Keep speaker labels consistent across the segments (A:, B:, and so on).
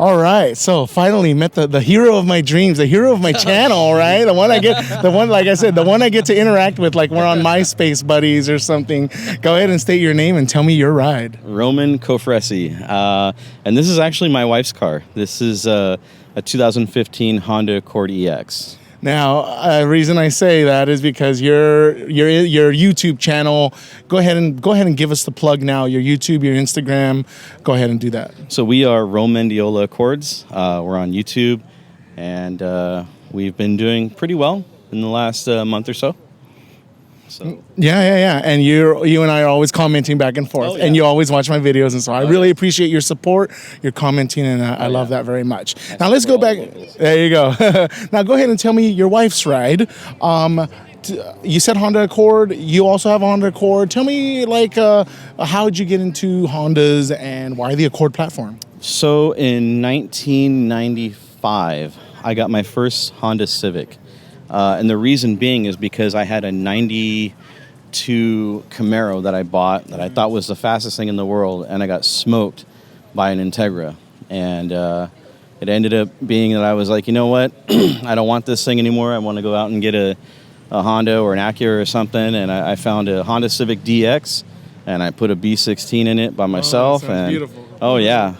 A: All right, so finally met the hero of my dreams, the hero of my channel, right? The one, like I said, the one I get to interact with, like we're on MySpace buddies or something. Go ahead and state your name and tell me your ride.
B: Roman Cofresi, and this is actually my wife's car. This is a 2015 Honda Accord EX.
A: Now, the reason I say that is because your YouTube channel. Go ahead and give us the plug now. Your YouTube, your Instagram. Go ahead and do that.
B: So we are Romandiola Accords. We're on YouTube, and we've been doing pretty well in the last month or so. So
A: Yeah. And you and I are always commenting back and forth, and you always watch my videos, and so I really appreciate your support, your commenting, and I love that very much. Now let's go back. There you go. Now go ahead and tell me your wife's ride. You said Honda Accord. You also have a Honda Accord. Tell me, how did you get into Hondas and why the Accord platform?
B: So in 1995, I got my first Honda Civic. And the reason being is because I had a 92 Camaro that I bought that I thought was the fastest thing in the world, and I got smoked by an Integra. And it ended up being that I was like, you know what? I don't want this thing anymore. I want to go out and get a Honda or an Acura or something. And I found a Honda Civic DX, and I put a B16 in it by myself.
A: Oh, that sounds beautiful.
B: Oh, yeah.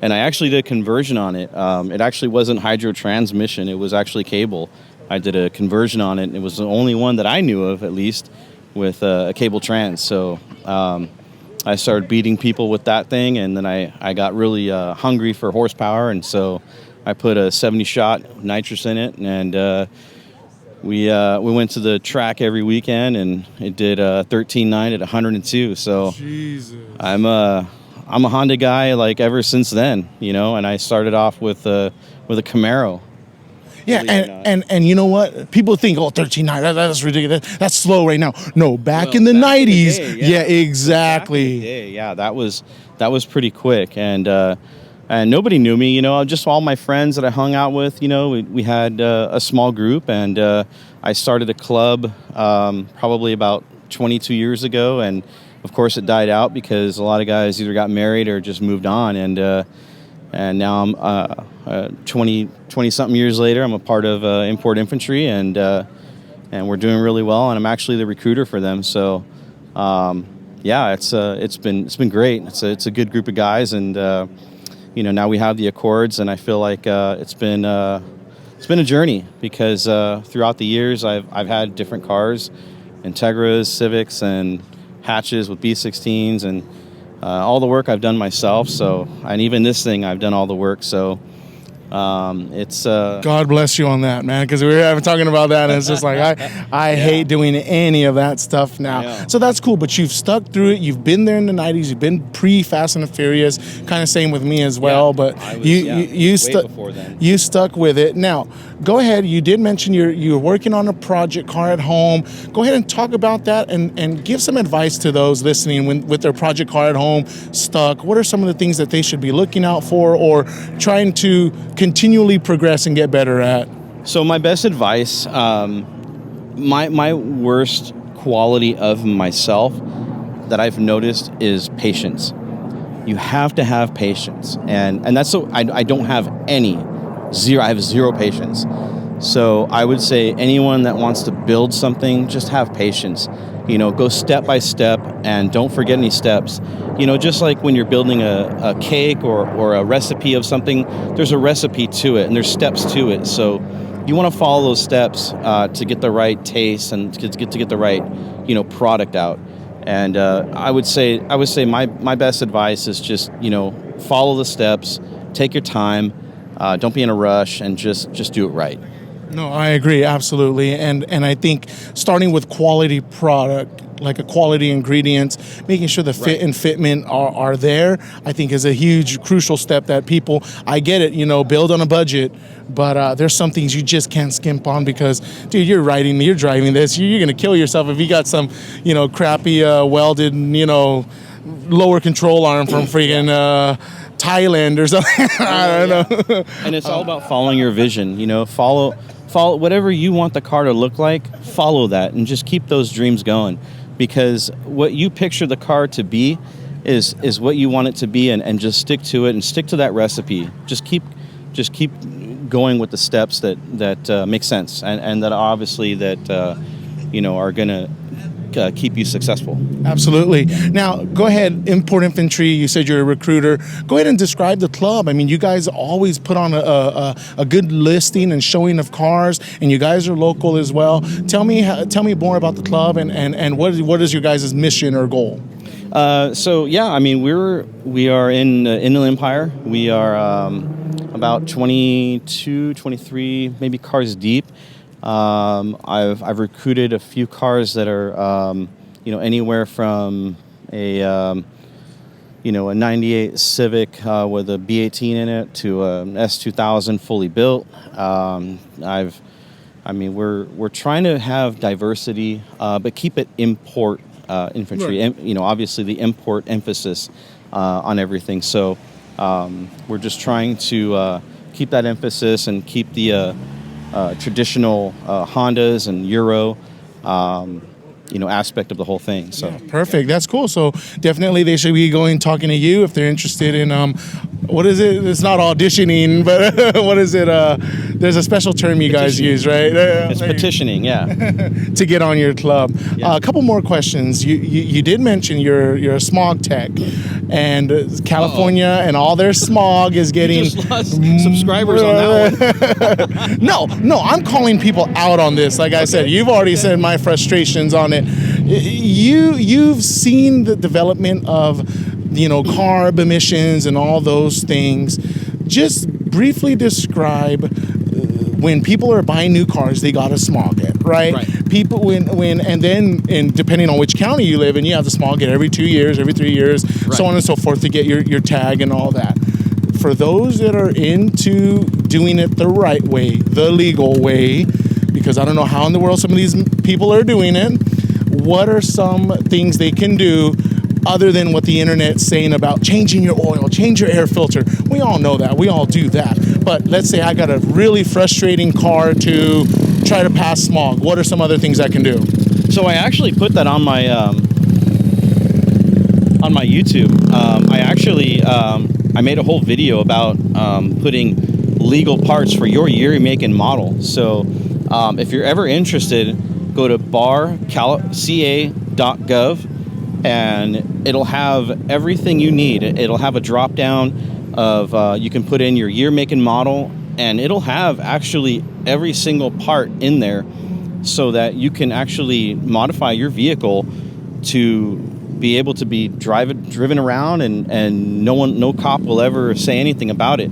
B: And I actually did a conversion on it. It actually wasn't hydro transmission. It was actually cable. I did a conversion on it, and it was the only one that I knew of, at least, with a cable trans. So I started beating people with that thing, and then I got really hungry for horsepower, and so I put a 70-shot nitrous in it, and we went to the track every weekend, and it did 13.9 at 102. So Jesus. I'm a Honda guy like ever since then, and I started off with a Camaro.
A: Yeah, and you know what? People think, 13.9, that's ridiculous. That's slow right now. No, back in the 90s. Exactly.
B: Yeah, that was pretty quick. And nobody knew me, just all my friends that I hung out with, we had a small group, and I started a club probably about 22 years ago. And, of course, it died out because a lot of guys either got married or just moved on. And now I'm 20-something years later, I'm a part of Import Infantry, and we're doing really well. And I'm actually the recruiter for them. So, it's been great. It's a good group of guys, and now we have the Accords, and I feel like it's been a journey because throughout the years I've had different cars, Integras, Civics, and hatches with B16s, and all the work I've done myself. So, and even this thing, I've done all the work. So, it's
A: God bless you on that, man, because we were talking about that, and it's just like I hate doing any of that stuff now. Yeah. So that's cool, but you've stuck through it. You've been there in the 90s. You've been pre-Fast and Furious, kind of same with me as well. But you stuck with it. Now, go ahead. You did mention you're working on a project car at home. Go ahead and talk about that and give some advice to those listening with their project car at home stuck. What are some of the things that they should be looking out for or trying to continually progress and get better at?
B: So my best advice, my worst quality of myself that I've noticed is patience. You have to have patience, and that's so I don't have zero. I have zero patience. So I would say anyone that wants to build something, just have patience. Go step by step and don't forget any steps. Just like when you're building a cake or a recipe of something, there's a recipe to it and there's steps to it. So you want to follow those steps to get the right taste and to get the right, product out. And I would say my best advice is just, follow the steps, take your time, don't be in a rush, and just do it right.
A: No, I agree, absolutely. And I think starting with quality product, like a quality ingredients, making sure the fit and fitment are there, I think is a huge, crucial step that people, I get it, build on a budget, but there's some things you just can't skimp on because, dude, you're driving this, you're going to kill yourself if you got some, crappy welded, lower control arm from freaking Thailand or something. I don't know.
B: And it's all about following your vision, follow whatever you want the car to look like, follow that and just keep those dreams going, because what you picture the car to be is what you want it to be, and just stick to it and stick to that recipe. Just keep going with the steps that make sense and that obviously that are going to keep you successful.
A: Absolutely. Now, go ahead, Import Infantry, you said you're a recruiter. Go ahead and describe the club. I mean, you guys always put on a good listing and showing of cars, and you guys are local as well. Tell me more about the club and what is your guys' mission or goal?
B: We are in the Inland Empire. We are about 22, 23, maybe cars deep. I've recruited a few cars that are anywhere from a 98 Civic with a B18 in it to an S2000 fully built. We're trying to have diversity, but keep it import infantry.
A: Right.
B: Obviously the import emphasis on everything. So we're just trying to keep that emphasis and keep the traditional Hondas and Euro aspect of the whole thing. So
A: yeah, perfect. That's cool. So definitely they should be talking to you if they're interested in what is it? It's not auditioning, but what is it? There's a special term you guys use, right?
B: It's petitioning, yeah.
A: To get on your club.
B: Yeah.
A: A couple more questions. You did mention you're a smog tech, and California and all their smog is getting
B: You just lost subscribers on that
A: one. No, I'm calling people out on this. Like I said, you've already said my frustrations on it. You've seen the development of carb emissions and all those things. Just briefly describe when people are buying new cars, they gotta smog it, right? People and depending on which county you live in, you have to smog it every 2 years, every 3 years, so on and so forth to get your tag and all that. For those that are into doing it the right way, the legal way, because I don't know how in the world some of these people are doing it, what are some things they can do other than what the internet's saying about changing your oil, change your air filter? We all know that. We all do that. But let's say I got a really frustrating car to try to pass smog. What are some other things I can do?
B: So I actually put that on my YouTube. I made a whole video about putting legal parts for your year, make, and model. So if you're ever interested, go to barca.gov. And it'll have everything you need. It'll have a drop down of you can put in your year, make, and model, and it'll have actually every single part in there, so that you can actually modify your vehicle to be able to be driven around, and no cop will ever say anything about it.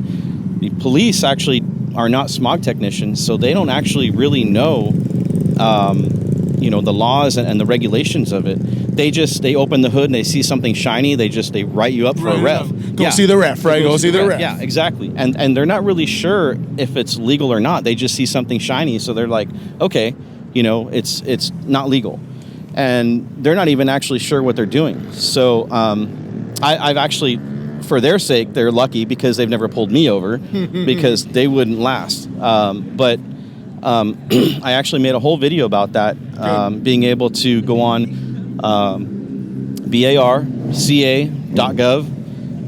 B: The police actually are not smog technicians, so they don't actually really know the laws and the regulations of it. They open the hood and they see something shiny. They write you up for a ref.
A: Go see the ref, right? Go see the ref.
B: Yeah, exactly. And they're not really sure if it's legal or not. They just see something shiny, so they're like, okay, it's not legal, and they're not even actually sure what they're doing. So I've actually, for their sake, they're lucky because they've never pulled me over because they wouldn't last. But I actually made a whole video about that, being able to go on barca.gov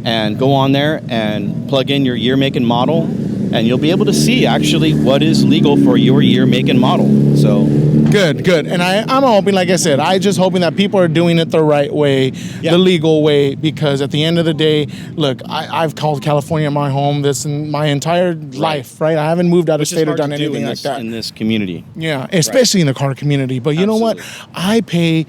B: and go on there and plug in your year, make, and model, and you'll be able to see actually what is legal for your year, make, and model. So
A: good. And I'm hoping, like I said, I just hoping that people are doing it the right way, the legal way, because at the end of the day, look, I've called California my home my entire life, right? I haven't moved out of state or done anything like that.
B: In this community.
A: Yeah, especially in the car community. But you know what? I pay,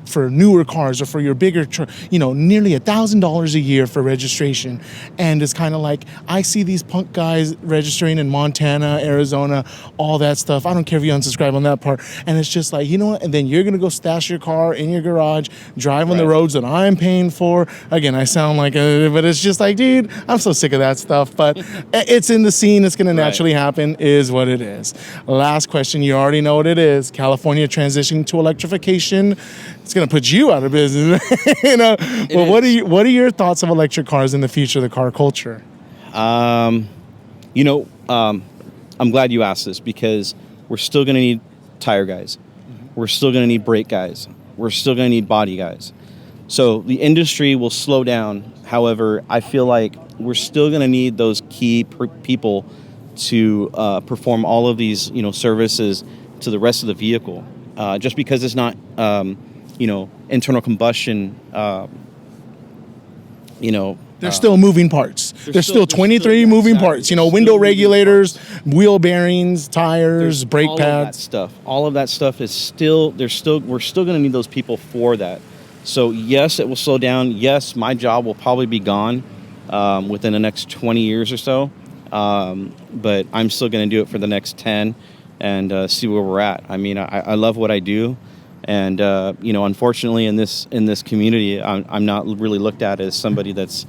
A: for newer cars or for your bigger, nearly $1,000 a year for registration. And it's kind of like, I see these punk guys registering in Montana, Arizona, all that stuff. I don't care if you unsubscribe on that part. And it's just like, you know what? And then you're going to go stash your car in your garage, drive on the roads that I'm paying for. Again, I sound like but it's just like, dude, I'm so sick of that stuff. But it's in the scene. It's going to naturally happen, is what it is. Last question. You already know what it is. California transitioning to electrification. It's going to put you out of business. Well, what are your thoughts of electric cars in the future, the car culture?
B: I'm glad you asked this, because we're still going to need tire guys. We're still going to need brake guys. We're still going to need body guys. So the industry will slow down. However, I feel like we're still going to need those key people to perform all of these, services to the rest of the vehicle. Just because it's not, internal combustion,
A: There's still moving parts. There's still 23 moving parts. Window regulators, wheel bearings, tires, brake pads.
B: All of that stuff is still. We're still going to need those people for that. So yes, it will slow down. Yes, my job will probably be gone within the next 20 years or so. But I'm still going to do it for the next 10 and see where we're at. I mean, I love what I do. And unfortunately, in this community, I'm not really looked at as somebody that's,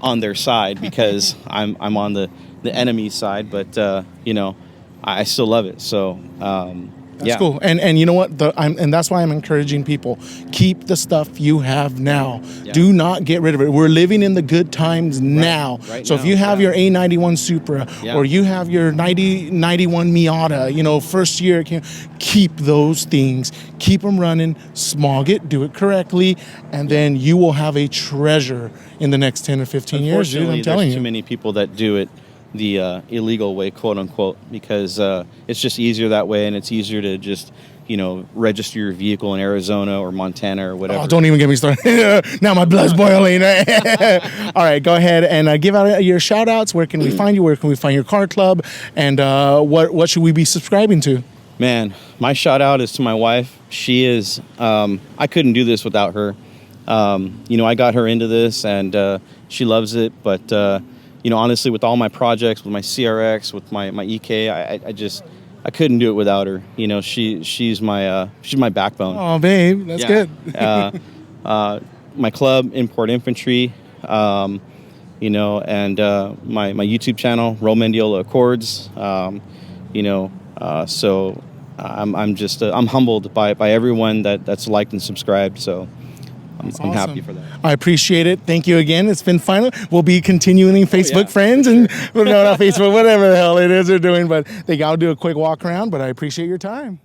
B: on their side, because I'm on the enemy side. But I still love it. So
A: that's cool. And you know what? And that's why I'm encouraging people: keep the stuff you have now. Yeah. Do not get rid of it. We're living in the good times now. Right so now, if you have your A91 Supra or you have your 91 Miata, first year, keep those things. Keep them running. Smog it. Do it correctly, and then you will have a treasure in the next 10 or 15 years. Dude, I'm telling you.
B: There's too many people that do it the illegal way, quote unquote, because it's just easier that way, and it's easier to just register your vehicle in Arizona or Montana or whatever.
A: Oh, don't even get me started. Now my blood's boiling. All right, go ahead and give out your shout outs. Where can we find you? Where can we find your car club? And what should we be subscribing to?
B: Man, my shout out is to my wife. She is I couldn't do this without her. I got her into this, and she loves it, but honestly, with all my projects, with my CRX, with my EK, I couldn't do it without her. She's my backbone.
A: Oh, babe, that's good.
B: My club, Import Infantry, and my YouTube channel, Ro Mendiola Accords. So I'm humbled by everyone that's liked and subscribed. So I'm happy for that.
A: I appreciate it. Thank you again. It's been fun. We'll be continuing Facebook friends and not Facebook, whatever the hell it is they're doing. But I'll do a quick walk around. But I appreciate your time.